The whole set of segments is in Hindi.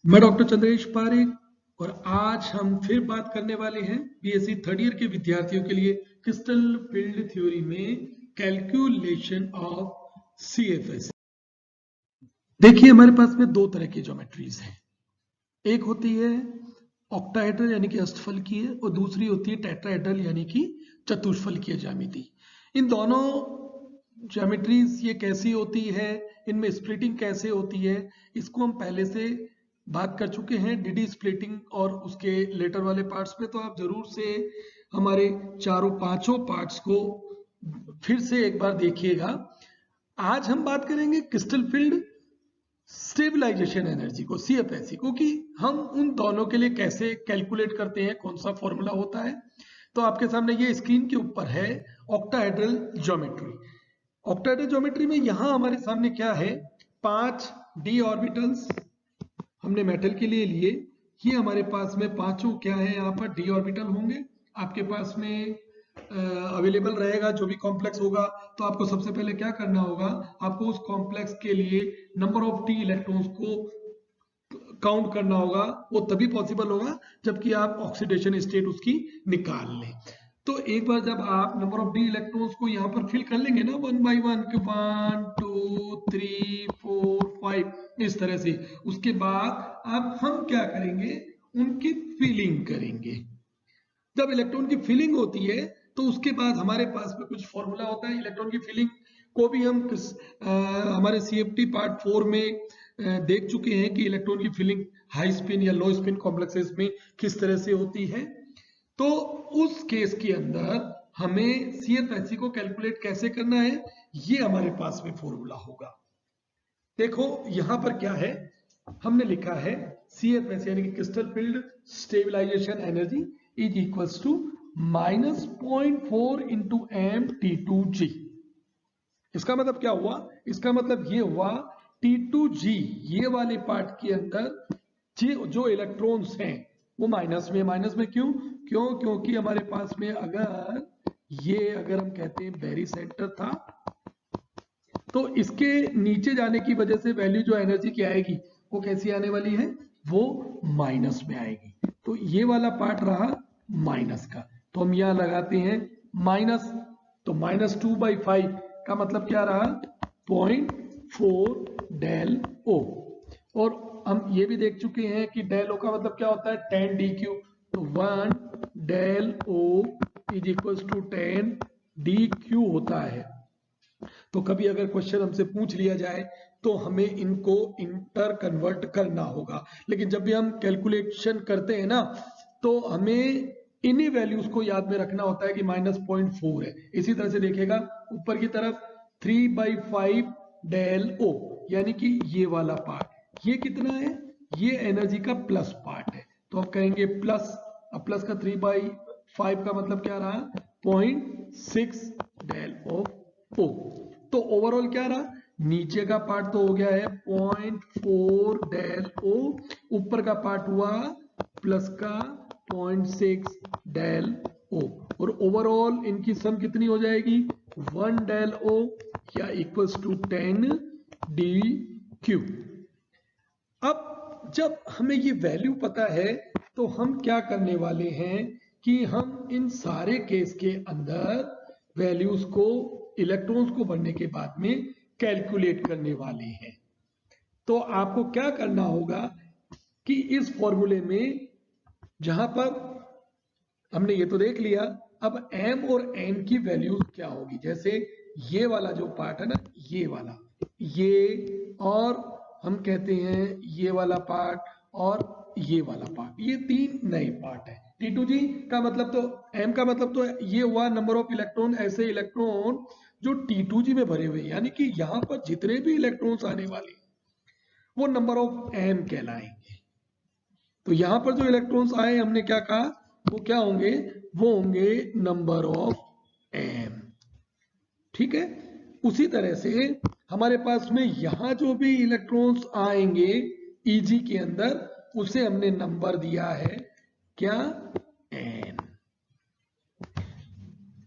मैं डॉक्टर चंद्रेश पारिक और आज हम फिर बात करने वाले हैं बीएससी थर्ड ईयर के विद्यार्थियों के लिए क्रिस्टल फील्ड थ्योरी में कैलकुलेशन ऑफ सीएफएस। देखिए हमारे पास में दो तरह की ज्योमेट्रीज हैं। एक होती है ऑक्टाहेड्रल यानी कि अष्टफलकीय और दूसरी होती है टेट्राहेड्रल यानी कि चतुष्फलकीय ज्यामिति। इन दोनों ज्योमेट्रीज ये कैसी होती है, इनमें स्प्लिटिंग कैसे होती है, इसको हम पहले से बात कर चुके हैं डीडी स्प्लिटिंग और उसके लेटर वाले पार्ट्स में। तो आप जरूर से हमारे पांचों पार्ट्स को फिर से एक बार देखिएगा। आज हम बात करेंगे क्रिस्टल फील्ड स्टेबलाइजेशन एनर्जी को, सीएफएसई को, कि हम उन दोनों के लिए कैसे कैलकुलेट करते हैं, कौन सा फॉर्मूला होता है। तो आपके सामने ये स्क्रीन के ऊपर है ऑक्टाहेड्रल ज्योमेट्री। ऑक्टाहेड्रल ज्योमेट्री में यहां हमारे सामने क्या है, 5 डी ऑर्बिटल्स हमने मेटल के लिए लिए। ये हमारे पास में पांचों क्या है, यहाँ पर डी ऑर्बिटल होंगे। आपके पास में अवेलेबल रहेगा जो भी कॉम्प्लेक्स होगा, तो आपको सबसे पहले क्या करना होगा, आपको उस कॉम्प्लेक्स के लिए नंबर ऑफ डी इलेक्ट्रॉन्स को काउंट करना होगा। वो तभी पॉसिबल होगा जबकि आप ऑक्सीडेशन स्टेट उसकी निकाल लें। तो एक बार जब आप नंबर ऑफ डी इलेक्ट्रॉन्स को यहाँ पर फिल कर लेंगे ना, 1 बाई 1 1 2 3 4 5 इस तरह से, उसके बाद अब हम क्या करेंगे, उनकी फिलिंग करेंगे। जब इलेक्ट्रॉन की फिलिंग होती है तो उसके बाद हमारे पास में कुछ फॉर्मूला होता है। इलेक्ट्रॉन की फिलिंग को भी हम हमारे सीएफटी पार्ट 4 में देख चुके हैं कि इलेक्ट्रॉन की फिलिंग हाई स्पिन या लो स्पिन कॉम्प्लेक्सेस में किस तरह से होती है। तो उस केस के अंदर हमें सीएफएसई को कैलकुलेट कैसे करना है, ये हमारे पास में फॉर्मूला होगा। देखो यहां पर क्या है, हमने लिखा है सीएफएस यानी कि crystal field stabilization energy is equals to -0.4 into M T2G। इसका मतलब क्या हुआ, इसका मतलब ये हुआ T2G ये वाले पार्ट के अंदर जो इलेक्ट्रॉन्स हैं वो माइनस में क्योंकि हमारे पास में अगर हम कहते हैं बैरी सेंटर था, तो इसके नीचे जाने की वजह से वैल्यू जो एनर्जी की आएगी वो कैसी आने वाली है, वो माइनस में आएगी। तो ये वाला पार्ट रहा माइनस का, तो हम यहां लगाते हैं माइनस। तो -2/5 का मतलब क्या रहा, 0.4 डेल ओ। और हम ये भी देख चुके हैं कि डेल ओ का मतलब क्या होता है, 10 dq। तो 1 del O is equal to 10 dq होता है। तो कभी अगर क्वेश्चन हमसे पूछ लिया जाए तो हमें इनको इंटर कन्वर्ट करना होगा। लेकिन जब भी हम कैलकुलेशन करते हैं ना, तो हमें इन्हीं वैल्यूज को याद में रखना होता है कि -0.4 है। इसी तरह से देखेगा ऊपर की तरफ 3/5 डेल ओ, यानी कि ये वाला पार्ट ये कितना है, ये एनर्जी का प्लस पार्ट है। तो आप कहेंगे प्लस, अब प्लस का 3/5 का मतलब क्या रहा, 0.6 डेल ऑफ ओ। तो ओवरऑल क्या रहा, नीचे का पार्ट तो हो गया है 0.4 डेल ओ, ऊपर का पार्ट हुआ प्लस का 0.6 डेल ओ, और ओवरऑल इनकी सम कितनी हो जाएगी, 1 डेल ओ या इक्वल्स टू 10 डी क्यू। अब जब हमें ये वैल्यू पता है तो हम क्या करने वाले हैं कि हम इन सारे केस के अंदर वैल्यूज को, इलेक्ट्रॉन्स को बढ़ने के बाद में कैलकुलेट करने वाले हैं। तो आपको क्या करना होगा कि इस फॉर्मूले में, जहां पर हमने ये तो देख लिया, अब m और n की वैल्यूज क्या होगी। जैसे ये वाला जो पार्ट है ना, ये वाला, ये, और हम कहते हैं ये वाला पार्ट और ये वाला पार्ट, ये तीन नए पार्ट है। T2G का मतलब तो, m का मतलब तो ये हुआ नंबर ऑफ इलेक्ट्रॉन, ऐसे इलेक्ट्रॉन जो T2G में भरे हुए, यानी कि यहां पर जितने भी इलेक्ट्रॉन्स आने वाले वो नंबर ऑफ m कहलाएंगे। तो यहां पर जो इलेक्ट्रॉन्स आए, हमने क्या कहा, वो क्या होंगे, वो होंगे नंबर ऑफ m। ठीक है, उसी तरह से हमारे पास में यहां जो भी इलेक्ट्रॉन्स आएंगे Eg के अंदर, उसे हमने नंबर दिया है क्या, n।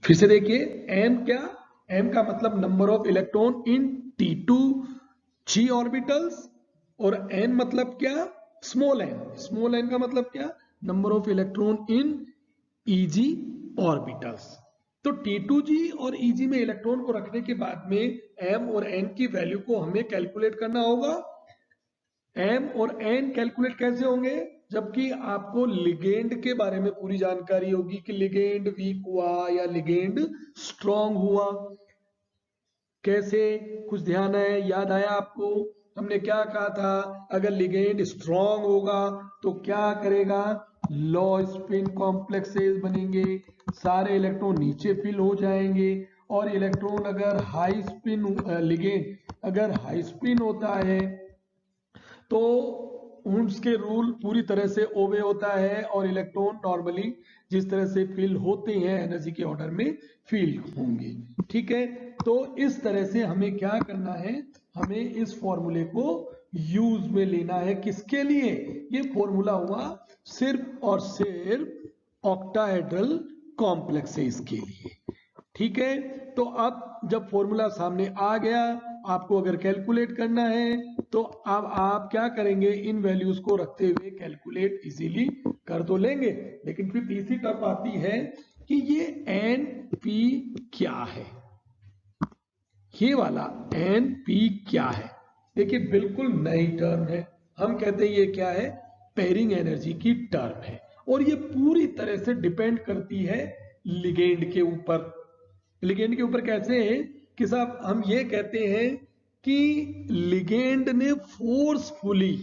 फिर से देखिए m क्या, m का मतलब number of electron in T2G orbitals, और n मतलब क्या, स्मॉल एन का मतलब क्या, number of electron in easy orbitals. तो T2G और Eg में इलेक्ट्रॉन को रखने के बाद में m और n की वैल्यू को हमें कैलकुलेट करना होगा। m और n कैलकुलेट कैसे होंगे, जबकि आपको लिगेंड के बारे में पूरी जानकारी होगी कि लिगेंड वीक हुआ या लिगेंड स्ट्रॉन्ग हुआ, कैसे, कुछ ध्यान है, याद आया आपको? हमने क्या कहा था, अगर लिगेंड स्ट्रॉन्ग होगा तो क्या करेगा, लो स्पिन कॉम्प्लेक्सेस बनेंगे, सारे इलेक्ट्रॉन नीचे फिल हो जाएंगे, और इलेक्ट्रॉन अगर हाई स्पिन, लिगेंड अगर हाई स्पिन होता है तो उसके रूल पूरी तरह से ओबे होता है, और इलेक्ट्रॉन नॉर्मली जिस तरह से फिल होते हैं एनर्जी के ऑर्डर में फिल होंगे। ठीक है, तो इस तरह से हमें क्या करना है, हमें इस फॉर्मूले को यूज में लेना है। किसके लिए ये फॉर्मूला हुआ, सिर्फ और सिर्फ ऑक्टाहेड्रल कॉम्प्लेक्सेस के लिए। ठीक है, तो अब जब फॉर्मूला सामने आ गया, आपको अगर कैलकुलेट करना है तो अब आप क्या करेंगे, इन वैल्यूज को रखते हुए कैलकुलेट इजीली कर तो लेंगे, लेकिन फिर तीसरी टर्म आती है कि ये NP क्या है, ये वाला NP क्या है। देखिए बिल्कुल नई टर्म है, हम कहते हैं ये क्या है, पेयरिंग एनर्जी की टर्म है, और ये पूरी तरह से डिपेंड करती है लिगेंड के ऊपर। लिगेंड के ऊपर कैसे है कि साहब, हम ये कहते हैं कि लिगेंड ने फोर्सफुली,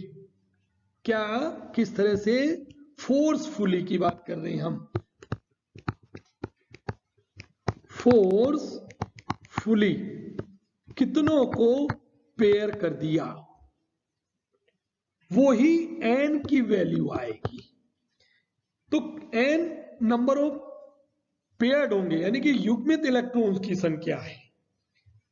क्या, किस तरह से, फोर्सफुली की बात कर रहे हैं हम, फोर्सफुली कितनों को पेयर कर दिया, वो ही n की वैल्यू आएगी। तो n नंबर ऑफ पेयर्ड होंगे, यानी कि युग्मित इलेक्ट्रॉन्स की संख्या है।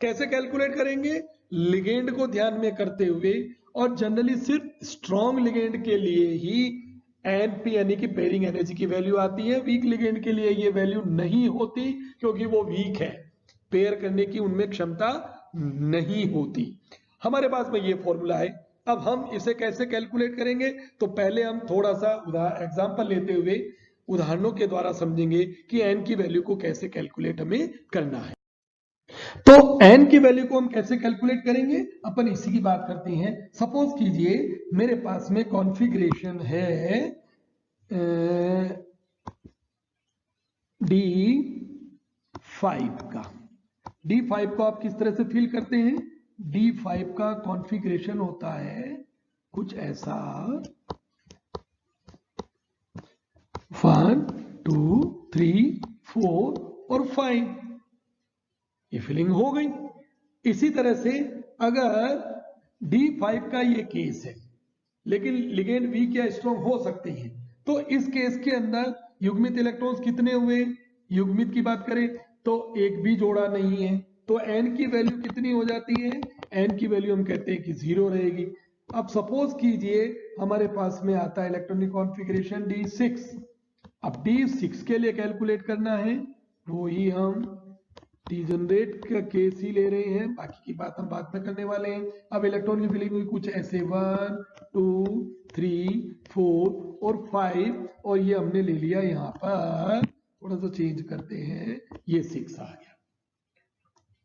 कैसे कैलकुलेट करेंगे, लिगेंड को ध्यान में करते हुए, और जनरली सिर्फ स्ट्रॉन्ग लिगेंड के लिए ही NP यानी कि पेयरिंग एनर्जी की वैल्यू आती है। वीक लिगेंड के लिए ये वैल्यू नहीं होती, क्योंकि वो वीक है, पेयर करने की उनमें क्षमता नहीं होती। हमारे पास में ये फॉर्मूला है। अब हम इसे कैसे कैलकुलेट करेंगे, तो पहले हम थोड़ा सा एग्जांपल लेते हुए उदाहरणों के द्वारा समझेंगे कि n की वैल्यू को कैसे कैलकुलेट हमें करना है। तो n की वैल्यू को हम कैसे कैलकुलेट करेंगे, अपन इसी की बात करते हैं। सपोज कीजिए मेरे पास में कॉन्फ़िगरेशन है D5 का। D5 को आप किस तरह से फील करते हैं, D5 का कॉन्फ़िगरेशन होता है कुछ ऐसा, 1 2 3 4 और 5, ये फिलिंग हो गई। इसी तरह से अगर D5 का ये केस है, लेकिन लिगेंड वीक या स्ट्रॉन्ग हो सकते हैं, तो इस केस के अंदर युग्मित इलेक्ट्रॉन्स कितने हुए, युग्मित की बात करें तो एक भी जोड़ा नहीं है, तो n की वैल्यू कितनी हो जाती है, n की वैल्यू हम कहते हैं कि 0 रहेगी। अब सपोज कीजिए हमारे पास में आता है इलेक्ट्रॉनिक कॉन्फ़िगरेशन D6। अब D6 के लिए कैलकुलेट करना है, वो ही हम डीजनरेट का केस ही ले रहे हैं, बाकी की बात हम बाद में करने वाले हैं। अब इलेक्ट्रॉन की फिलिंग हुई कुछ ऐसे 1 2 3 4 और 5, और ये हमने ले लिया यहाँ पर, थोड़ा सा चेंज करते हैं, ये 6 आ गया।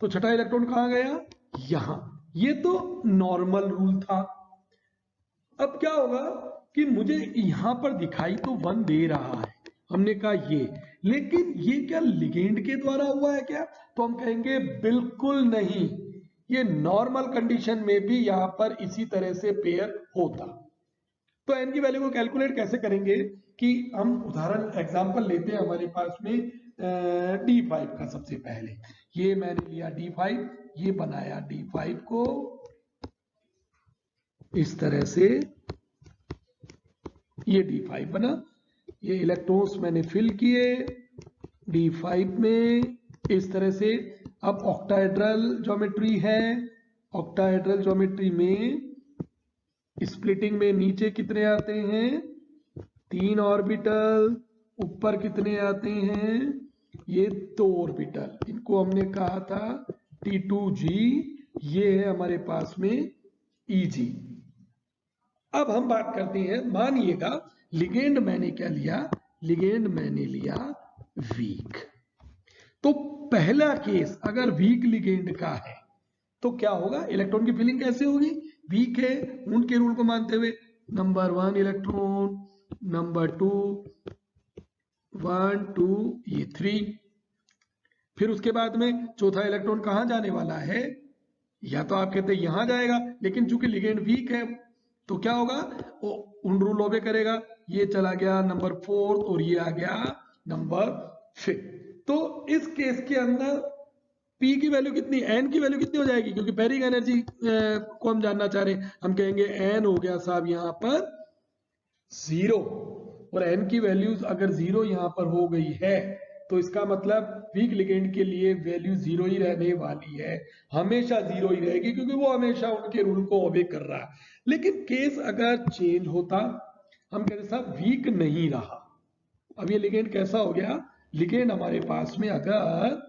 तो छठा इलेक्ट्रॉन कहाँ गया, यहाँ। ये तो नॉर्मल रूल था। अब क्या होगा कि मुझे यहां पर दिखाई तो 1 दे रहा है, हमने कहा ये, लेकिन ये क्या लिगेंड के द्वारा हुआ है क्या, तो हम कहेंगे बिल्कुल नहीं, ये नॉर्मल कंडीशन में भी यहां पर इसी तरह से पेयर होता। तो n की वैल्यू को कैलकुलेट कैसे करेंगे, कि हम उदाहरण एग्जांपल लेते हैं हमारे पास में D5 का। सबसे पहले ये मैंने लिया D5, ये बनाया D5 को इस तरह से, ये D5 बना, ये इलेक्ट्रॉन्स मैंने फिल किए D5 में इस तरह से। अब ऑक्टाहेड्रल ज्योमेट्री है, ऑक्टाहेड्रल ज्योमेट्री में स्प्लिटिंग में नीचे कितने आते हैं, 3 ऑर्बिटल, ऊपर कितने आते हैं, ये 2 ऑर्बिटल, इनको हमने कहा था T2G, ये है हमारे पास में Eg। अब हम बात करते हैं, मानिएगा लिगेंड मैंने क्या लिया, लिगेंड मैंने लिया वीक। तो पहला केस अगर वीक लिगेंड का है तो क्या होगा, इलेक्ट्रॉन की फिलिंग कैसे होगी, वीक है उनके रूल को मानते हुए, नंबर 1 इलेक्ट्रॉन, नंबर 2 1 2 ये 3, फिर उसके बाद में चौथा इलेक्ट्रॉन कहां जाने वाला है, या तो आप कहते हैं यहां जाएगा, लेकिन चूंकि लिगेंड वीक है तो क्या होगा, वो उन रूल ओबे करेगा, ये चला गया नंबर 4 और ये आ गया नंबर 5। तो इस केस के अंदर P की वैल्यू कितनी, N की वैल्यू कितनी हो जाएगी, क्योंकि पेरिक एनर्जी को हम जानना चाह रहे हैं, हम कहेंगे N हो गया साहब यहाँ पर 0, और N की वैल्यूज अगर 0 यहाँ पर हो गई है तो इसका मतलब वीक लिगेंड के लिए वैल्यू 0 ही रहने वाली है, हमेशा 0 ही रहेगी, क्योंकि वो हमेशा उनके रूल को ओबे कर रहा है। लेकिन केस अगर चेंज होता, हम कहते साहब वीक नहीं रहा, अब ये लिगेंड कैसा हो गया, लिगेंड हमारे पास में अगर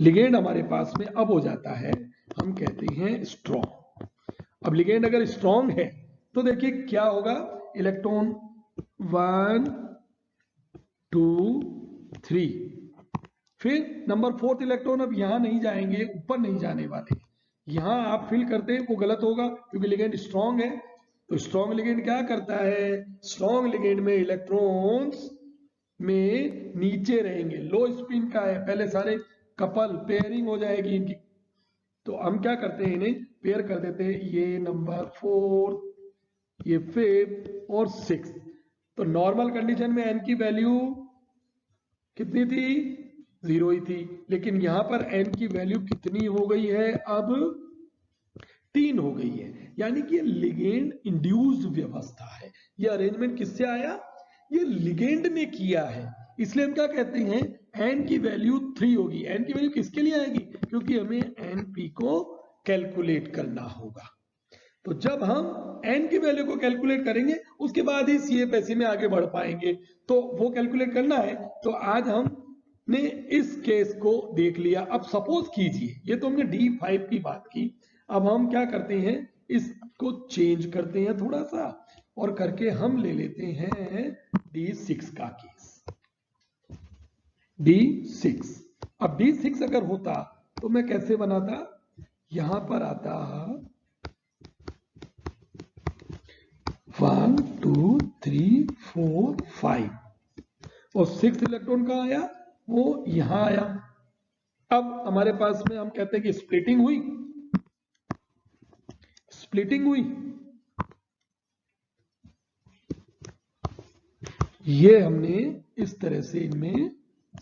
लिगेंड हमारे पास में अब हो जाता है, हम कहते हैं स्ट्रॉन्ग। अब लिगेंड अगर स्ट्रॉन्ग है तो देखिए क्या होगा, इलेक्ट्रॉन 1 2 3, फिर नंबर 4 इलेक्ट्रॉन अब यहां नहीं जाएंगे, ऊपर नहीं जाने वाले, यहां आप फिल करते हैं वो गलत होगा क्योंकि लिगेंड स्ट्रॉन्ग है। तो स्ट्रॉन्ग लिगेंड क्या करता है, स्ट्रॉन्ग लिगेंड में इलेक्ट्रॉन्स में नीचे रहेंगे, लो स्पिन का है, पहले सारे कपल पेयरिंग हो जाएगी इनकी, तो हम क्या करते हैं इन्हें पेयर कर देते हैं, ये नंबर 4 ये 5 और 6। तो नॉर्मल कंडीशन में n की वैल्यू कितनी थी, 0 ही थी, लेकिन यहां पर n की वैल्यू कितनी हो गई है, अब 3 हो गई है, यानी कि ये लिगेंड इंड्यूस्ड व्यवस्था है। ये अरेंजमेंट किससे आया, ये लिगेंड ने किया है, इसलिए हम क्या कहते हैं n की वैल्यू 3 होगी। n की वैल्यू किसके लिए आएगी, क्योंकि हमें np को कैलकुलेट करना होगा। तो जब हम n की वैल्यू को कैलकुलेट करेंगे उसके बाद ही CFSE में आगे बढ़ पाएंगे, तो वो कैलकुलेट करना है। तो आज हमने इस केस को देख लिया। अब सपोज कीजिए, ये तो हमने D5 की बात की, अब हम क्या करते हैं, इसको चेंज करते हैं थोड़ा सा, और करके हम ले लेते हैं D6 का केस, D6। अब D6 अगर होता तो मैं कैसे बनाता, यहां पर आता 1 2 3 4 5 और 6 इलेक्ट्रॉन कहां आया, वो यहां आया। अब हमारे पास में हम कहते हैं कि स्प्लिटिंग हुई, स्प्लिटिंग हुई, ये हमने इस तरह से इनमें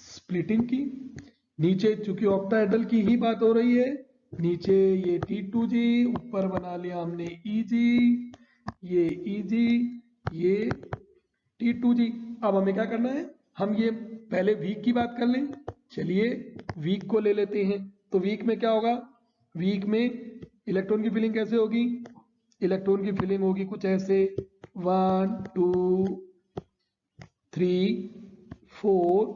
स्प्लिटिंग की। नीचे चूंकि ऑक्टाहेड्रल की ही बात हो रही है, नीचे ये T2G, ऊपर बना लिया हमने EG, ये EG, ये T2G। अब हमें क्या करना है, हम ये पहले वीक की बात कर लें, चलिए वीक को ले लेते हैं। तो वीक में क्या होगा, वीक में इलेक्ट्रॉन की फिलिंग कैसे होगी, इलेक्ट्रॉन की फिलिंग होगी कुछ ऐसे 1 2 3 4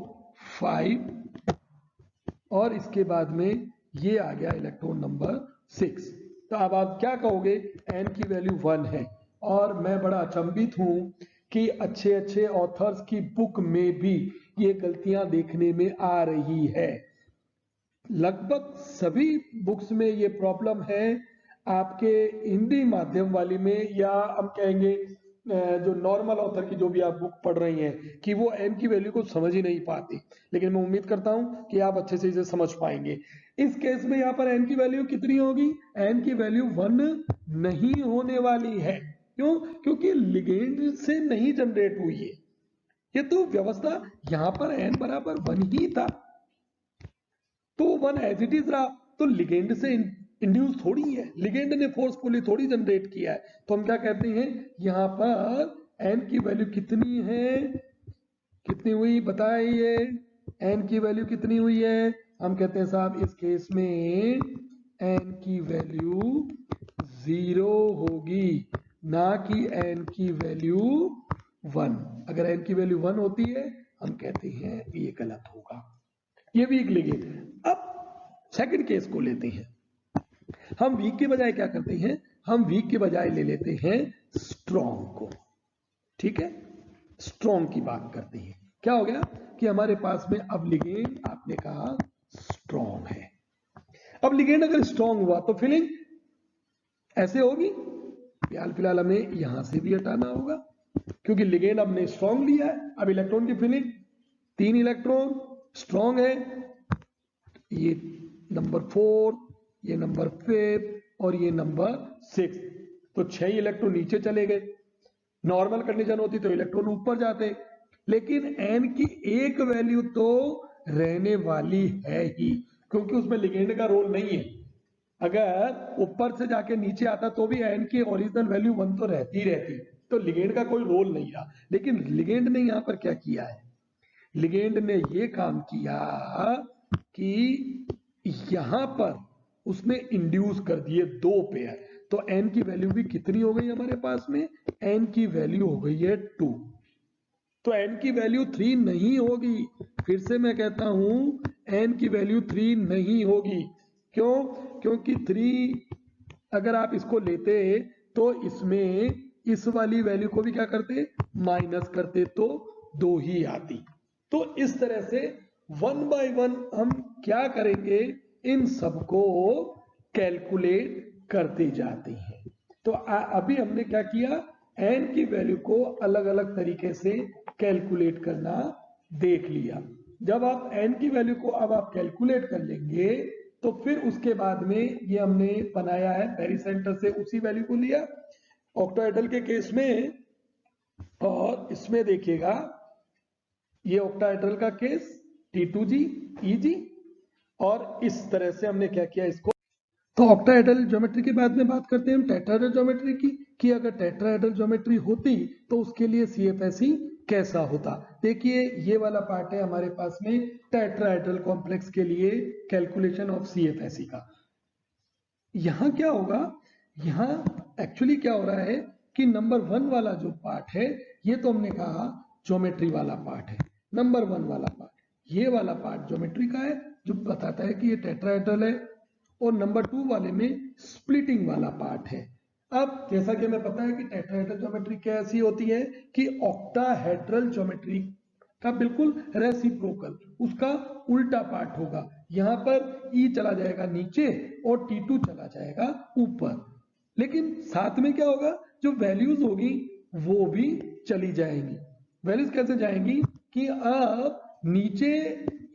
5 और इसके बाद में ये आ गया इलेक्ट्रॉन नंबर 6। तो अब आप क्या कहोगे, n की वैल्यू 1 है, और मैं बड़ा अचंभित हूं कि अच्छे अच्छे ऑथर्स की बुक में भी ये गलतियां देखने में आ रही है। लगभग सभी बुक्स में ये प्रॉब्लम है, आपके हिंदी माध्यम वाली में, या हम कहेंगे जो नॉर्मल ऑथर की जो भी आप बुक पढ़ रही हैं, कि वो n की वैल्यू को समझ ही नहीं पाती। लेकिन मैं उम्मीद करता हूं कि आप अच्छे से इसे समझ पाएंगे। इस केस में यहाँ पर n की वैल्यू कितनी होगी, n की वैल्यू 1 नहीं होने वाली है। क्यों, क्योंकि लिगेंड से नहीं जनरेट हुई है, ये तो व्यवस्था यहाँ पर n बराबर 1 ही था, तो 1 एज इट इज रहा, तो लिगेंड से इंड्यूस थोड़ी है, लिगेंड ने फोर्सफुली थोड़ी जनरेट किया है। तो हम क्या कहते हैं, यहाँ पर n की वैल्यू कितनी है, कितनी हुई बताइए, n की वैल्यू कितनी हुई है, हम कहते हैं साहब इस केस में n की वैल्यू 0 होगी, ना कि n की वैल्यू 1। अगर n की वैल्यू 1 होती है हम कहते हैं ये गलत होगा, ये वीक लिगेंड है। अब सेकंड केस को लेते हैं, हम वीक के बजाय क्या करते हैं, हम वीक के बजाय ले लेते हैं स्ट्रॉन्ग को, ठीक है, स्ट्रॉन्ग की बात करते हैं। क्या हो गया कि हमारे पास में अब लिगेंड आपने कहा स्ट्रॉन्ग है। अब लिगेंड अगर स्ट्रॉन्ग हुआ तो फिलिंग ऐसे होगी, फिलहाल हमें यहां से भी हटाना होगा क्योंकि लिगेंड हमने स्ट्रॉन्ग लिया है। अब इलेक्ट्रॉन की फिलिंग 3 इलेक्ट्रॉन स्ट्रॉन्ग है, ये नंबर 4, ये नंबर 5 और ये नंबर 6, तो 6 इलेक्ट्रॉन नीचे चले गए। नॉर्मल कंडीशन होती तो इलेक्ट्रॉन ऊपर जाते, लेकिन n की एक वैल्यू तो रहने वाली है ही क्योंकि उसमें लिगेंड का रोल नहीं है। अगर ऊपर से जाके नीचे आता तो भी n की ओरिजिनल वैल्यू 1 तो रहती ही रहती, तो लिगेंड का कोई रोल नहीं रहा। लेकिन लिगेंड ने यहां पर क्या किया है, लिगेंड ने ये काम किया कि यहां पर उसने इंड्यूस कर दिए 2 पेयर, तो n की वैल्यू भी कितनी हो गई हमारे पास में, n की वैल्यू हो गई है 2, तो n की वैल्यू 3 नहीं होगी। फिर से मैं कहता हूं n की वैल्यू 3 नहीं होगी। क्यों? क्योंकि 3 अगर आप इसको लेते तो इसमें इस वाली वैल्यू को भी क्या करते, माइनस करते, तो 2 ही आती। तो इस तरह से 1 बाय 1 हम क्या करेंगे, इन सबको कैलकुलेट करते जाते हैं। तो अभी हमने क्या किया, n की वैल्यू को अलग अलग तरीके से कैलकुलेट करना देख लिया। जब आप n की वैल्यू को अब आप कैलकुलेट कर लेंगे तो फिर उसके बाद में ये हमने बनाया है पेरिसेंटर से उसी वैल्यू को लिया ऑक्टाहेड्रल के केस में, और इसमें देखिएगा ये ऑक्टाहेड्रल का केस T2G EG, और इस तरह से हमने क्या किया इसको। तो ऑक्टाहेड्रल ज्योमेट्री के बाद में बात करते हैं हम टेट्राहेड्रल ज्योमेट्री की, कि अगर टेट्राहेड्रल ज्योमेट्री होती तो उसके लिए CFSE कैसा होता। देखिए ये वाला पार्ट है हमारे पास में टेट्राहेड्रल कॉम्प्लेक्स के लिए कैलकुलेशन ऑफ CFSE का। यहां क्या होगा, यहां एक्चुअली क्या हो रहा है कि नंबर 1 वाला जो पार्ट है ये तो हमने कहा ज्योमेट्री वाला पार्ट है, नंबर 1 वाला पार्ट, ये वाला पार्ट ज्योमेट्री का है जो बताता है कि ये टेट्राहेड्रल है, और नंबर 2 वाले में स्प्लिटिंग वाला पार्ट है। अब जैसा कि हमें पता है कि टेट्राहेड्रल ज्योमेट्री कैसी होती है कि ऑक्टाहेड्रल ज्योमेट्री का बिल्कुल रेसिप्रोकल, उसका उल्टा पार्ट होगा। यहां पर E चला जाएगा नीचे और T2 चला जाएगा ऊपर, लेकिन साथ में क्या होगा, जो वैल्यूज होगी वो भी चली जाएंगी। वैल्यूज कैसे जाएंगी कि अब नीचे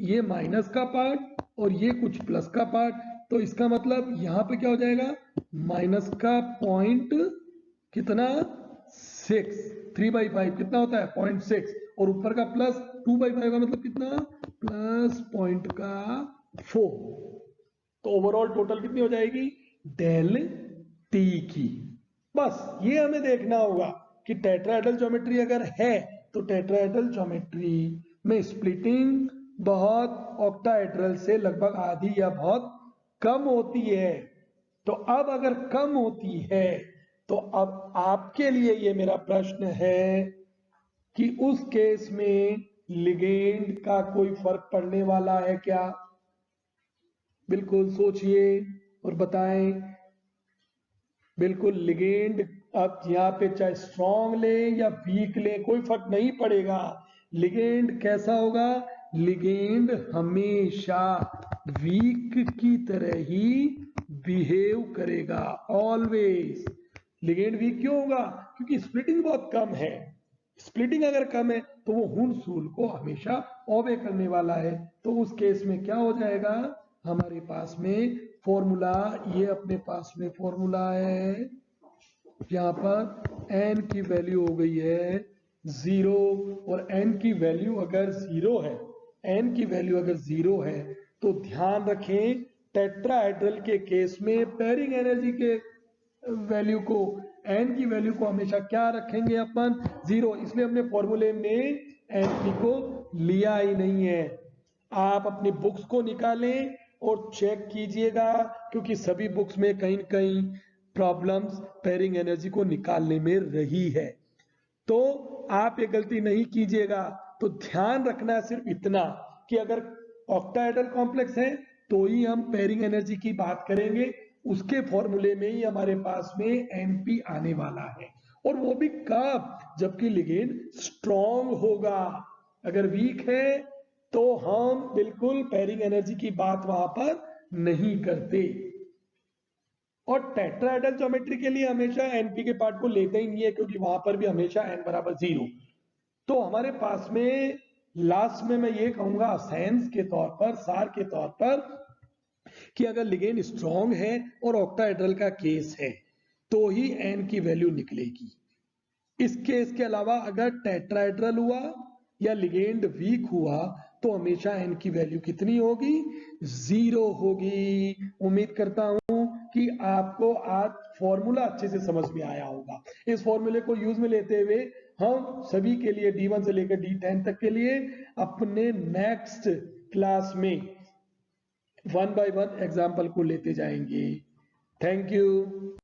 ये माइनस का पार्ट और ये कुछ प्लस का पार्ट, तो इसका मतलब यहां पे क्या हो जाएगा, माइनस का पॉइंट कितना 6, 3/5 कितना होता है 0.6, और ऊपर का प्लस 2/5 का मतलब कितना, प्लस पॉइंट का 4, तो ओवरऑल टोटल कितनी हो जाएगी डेल टी की। बस ये हमें देखना होगा कि टेट्राहेड्रल ज्योमेट्री अगर है तो टेट्राहेड्रल ज्योमेट्री में स्प्लिटिंग बहुत ऑक्टाहेड्रल से लगभग आधी या बहुत कम होती है। तो अब अगर कम होती है तो अब आपके लिए ये मेरा प्रश्न है कि उस केस में लिगेंड का कोई फर्क पड़ने वाला है क्या। बिल्कुल सोचिए और बताएं। बिल्कुल लिगेंड अब यहाँ पे चाहे स्ट्रॉन्ग ले या वीक ले कोई फर्क नहीं पड़ेगा। लिगेंड कैसा होगा, लिगेंड हमेशा वीक की तरह ही बिहेव करेगा ऑलवेज। लिगेंड वीक क्यों होगा, क्योंकि स्प्लिटिंग बहुत कम है। स्प्लिटिंग अगर कम है तो वो हुंड-सूल को हमेशा ओबे करने वाला है। तो उस केस में क्या हो जाएगा, हमारे पास में फॉर्मूला, ये अपने पास में फॉर्मूला है, यहाँ पर n की वैल्यू हो गई है 0, और n की वैल्यू अगर 0 है, n की वैल्यू अगर 0 है तो ध्यान रखें टेट्राहेड्रल के केस में पेयरिंग एनर्जी के वैल्यू को, n की वैल्यू को हमेशा क्या रखेंगे अपन 0, इसलिए हमने फॉर्मूले में n को लिया ही नहीं है। आप अपनी बुक्स को निकालें और चेक कीजिएगा, क्योंकि सभी बुक्स में कहीं न कहीं प्रॉब्लम्स पेयरिंग एनर्जी को निकालने में रही है, तो आप ये गलती नहीं कीजिएगा। तो ध्यान रखना है सिर्फ इतना कि अगर ऑक्टाहेड्रल कॉम्प्लेक्स है तो ही हम पेयरिंग एनर्जी की बात करेंगे, उसके फॉर्मूले में ही हमारे पास में एनपी आने वाला है। और वो भी कब? जबकि लिगेंड स्ट्रॉन्ग होगा। अगर वीक है तो हम बिल्कुल पैरिंग एनर्जी की बात वहां पर नहीं करते। और टेट्राहेड्रल ज्योमेट्री के लिए हमेशा एनपी के पार्ट को लेते ही नहीं है, क्योंकि वहां पर भी हमेशा n बराबर 0। तो हमारे पास में लास्ट में मैं ये कहूंगा सेंस के तौर पर, सार के तौर पर, कि अगर लिगेंड स्ट्रॉन्ग है और ऑक्टाहेड्रल का केस है तो ही n की वैल्यू निकलेगी। इस केस के अलावा अगर टेट्राहेड्रल हुआ या लिगेंड वीक हुआ तो हमेशा n की वैल्यू कितनी होगी? 0 होगी। उम्मीद करता हूं कि आपको आज फॉर्मूला अच्छे से समझ में आया होगा। इस फॉर्मूले को यूज में लेते हुए हम सभी के लिए D1 से लेकर D10 तक के लिए अपने नेक्स्ट क्लास में 1 by 1 एग्जाम्पल को लेते जाएंगे। Thank you.